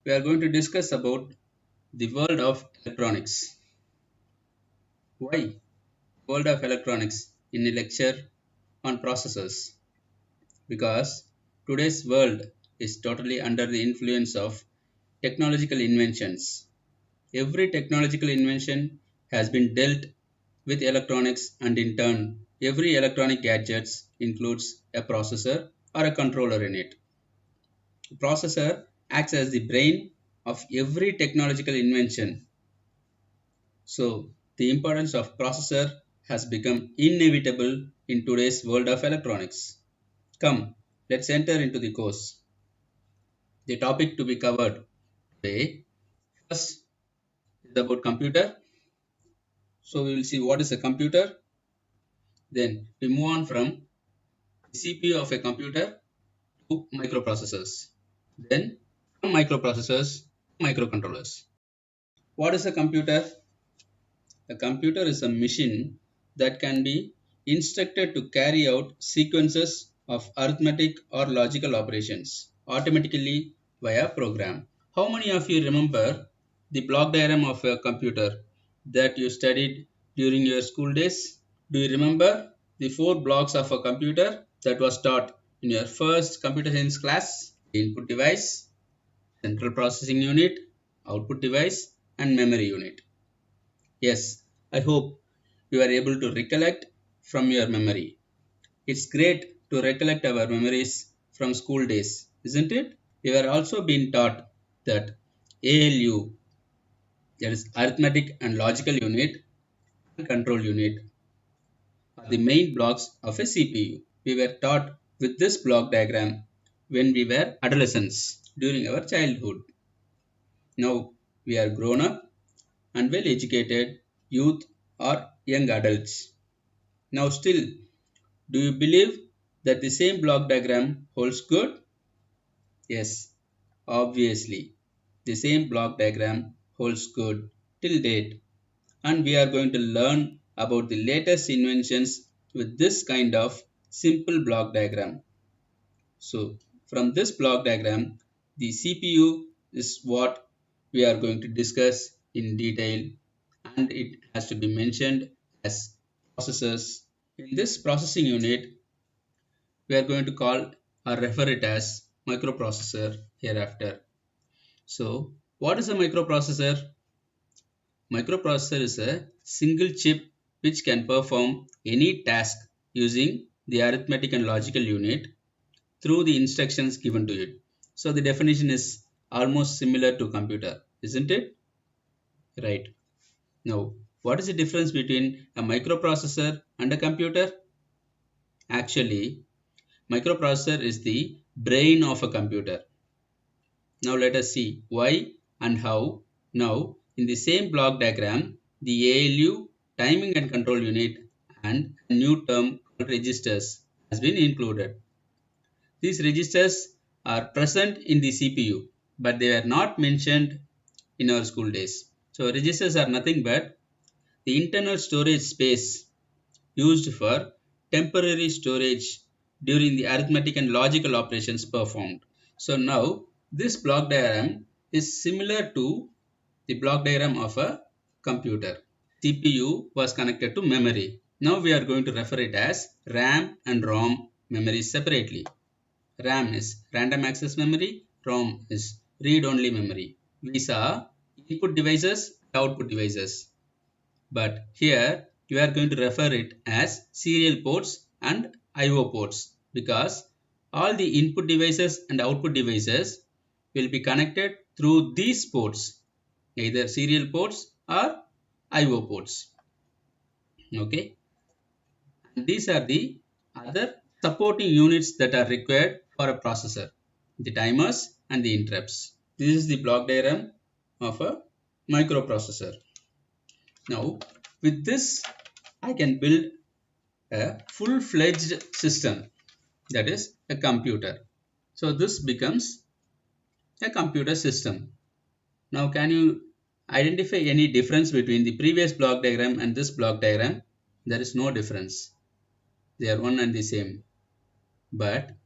we are going to discuss about the world of electronics. Why world of electronics in a lecture on processors? Because today's world is totally under the influence of technological inventions. Every technological invention has been dealt with electronics, and in turn every electronic gadget includes a processor or a controller in it. The processor acts as the brain of every technological invention. So, the importance of processor has become inevitable in today's world of electronics. Come, let's enter into the course. The topic to be covered today first is about computer. So, we will see what is a computer. Then we move on from the CPU of a computer to microprocessors. Then from microprocessors to microcontrollers. What is a computer? A computer is a machine that can be instructed to carry out sequences of arithmetic or logical operations automatically via program. How many of you remember the block diagram of a computer that you studied during your school days? Do you remember the four blocks of a computer that was taught in your first computer science class? Input device, central processing unit, output device, and memory unit. Yes, I hope you are able to recollect from your memory. It's great to recollect our memories from school days, isn't it? We were also being taught that ALU, that is arithmetic and logical unit, and control unit, are the main blocks of a CPU. We were taught with this block diagram when we were adolescents during our childhood. Now we are grown up and well educated youth or young adults. Now still, do you believe that the same block diagram holds good? Yes, obviously. The same block diagram holds good till date, and we are going to learn about the latest inventions with this kind of simple block diagram. So, from this block diagram, the CPU is what we are going to discuss in detail, and it has to be mentioned as processors. In this processing unit, we are going to call or refer it as microprocessor hereafter. So, what is a microprocessor? Microprocessor is a single chip which can perform any task using the arithmetic and logical unit through the instructions given to it. So the definition is almost similar to computer, isn't it? Right. Now, what is the difference between a microprocessor and a computer? Actually, microprocessor is the brain of a computer. Now let us see why and how. Now, in the same block diagram, the ALU, timing and control unit, and a new term called registers has been included. These registers are present in the CPU, but they were not mentioned in our school days. So registers are nothing but the internal storage space used for temporary storage during the arithmetic and logical operations performed. So now this block diagram is similar to the block diagram of a computer. CPU was connected to memory. Now we are going to refer it as RAM and ROM memories separately. RAM is random access memory, ROM is read-only memory. We saw input devices, output devices. But here you are going to refer it as serial ports and IO ports because all the input devices and output devices will be connected through these ports, either serial ports or IO ports. Okay, and these are the other supporting units that are required for a processor, the timers and the interrupts. This is the block diagram of a microprocessor. Now, with this, I can build a full-fledged system, that is a computer. So this becomes a computer system. Now, can you identify any difference between the previous block diagram and this block diagram? There is no difference. They are one and the same. But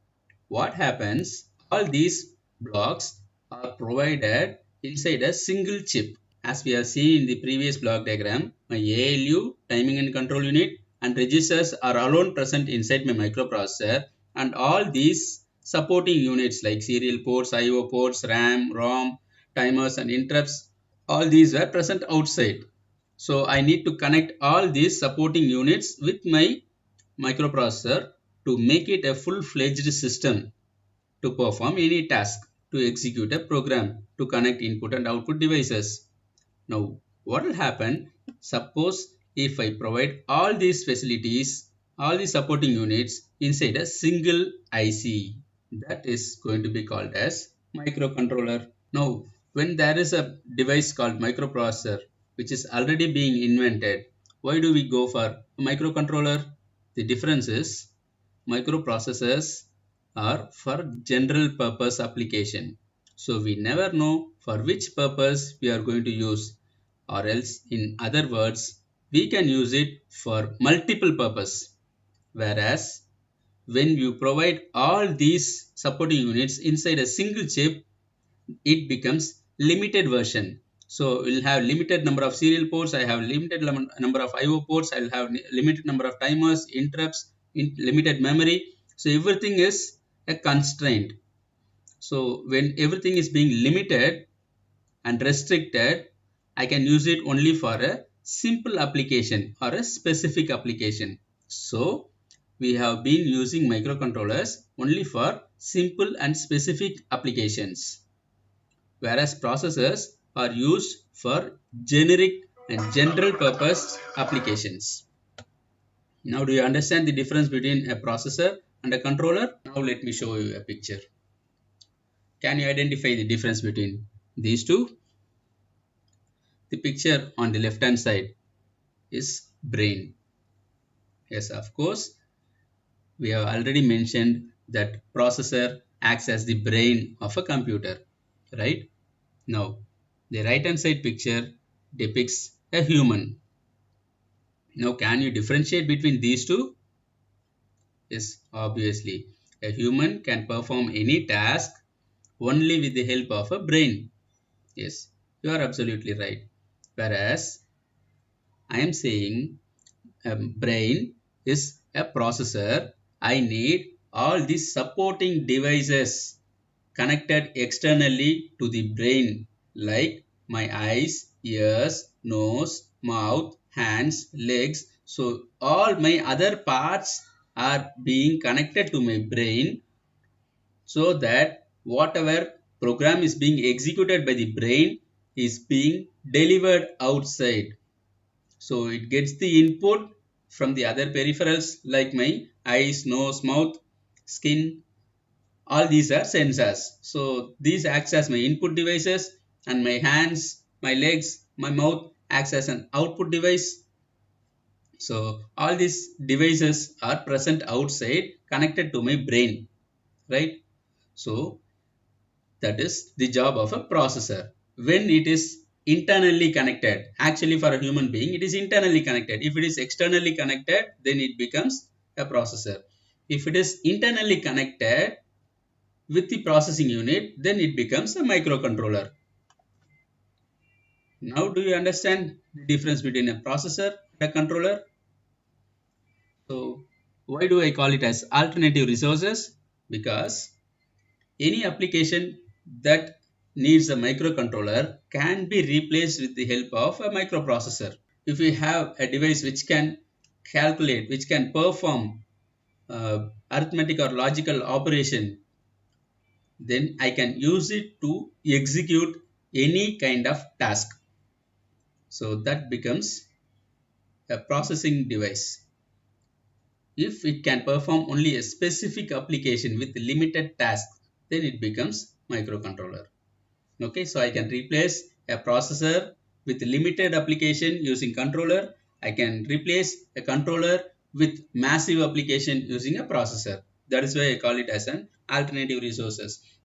what happens? All these blocks are provided inside a single chip. As we have seen in the previous block diagram, my ALU, timing and control unit, and registers are alone present inside my microprocessor, and all these supporting units like serial ports, IO ports, RAM, ROM, timers and interrupts, all these were present outside. So I need to connect all these supporting units with my microprocessor to make it a full-fledged system to perform any task, to execute a program, to connect input and output devices. Now, what will happen? Suppose if I provide all these facilities, all the supporting units inside a single IC, that is going to be called as microcontroller. Now, when there is a device called microprocessor, which is already being invented, why do we go for a microcontroller? The difference is microprocessors are for general purpose application. So we never know for which purpose we are going to use, or else in other words, we can use it for multiple purpose. Whereas when you provide all these supporting units inside a single chip, it becomes limited version. So we'll have limited number of serial ports. I have limited number of IO ports. I'll have limited number of timers, interrupts, limited memory. So everything is a constraint. So when everything is being limited and restricted, I can use it only for a simple application or a specific application. So we have been using microcontrollers only for simple and specific applications, whereas processors are used for generic and general purpose applications. Now, do you understand the difference between a processor and a controller? Now, let me show you a picture. Can you identify the difference between these two? The picture on the left hand side is brain. Yes, of course, we have already mentioned that processor acts as the brain of a computer, right? Now, the right hand side picture depicts a human. Now, can you differentiate between these two? Yes, obviously. A human can perform any task only with the help of a brain. Yes, you are absolutely right. Whereas I am saying a brain is a processor. I need all these supporting devices connected externally to the brain, like my eyes, ears, nose, mouth, hands, legs. So all my other parts are being connected to my brain, so that whatever program is being executed by the brain is being delivered outside. So it gets the input from the other peripherals like my eyes, nose, mouth, skin. All these are sensors. So these acts as my input devices, and my hands, my legs, my mouth acts as an output device. So all these devices are present outside connected to my brain, right? So that is the job of a processor. When it is internally connected, actually for a human being, it is internally connected. If it is externally connected, then it becomes a processor. If it is internally connected with the processing unit, then it becomes a microcontroller. Now, do you understand the difference between a processor and a controller? So, why do I call it as alternative resources? Because any application that needs a microcontroller can be replaced with the help of a microprocessor. If we have a device which can calculate, which can perform arithmetic or logical operation, then I can use it to execute any kind of task. So that becomes a processing device. If it can perform only a specific application with limited tasks, then it becomes microcontroller. Okay, so I can replace a processor with limited application using controller. I can replace a controller with massive application using a processor. That is why I call it as an alternative resources.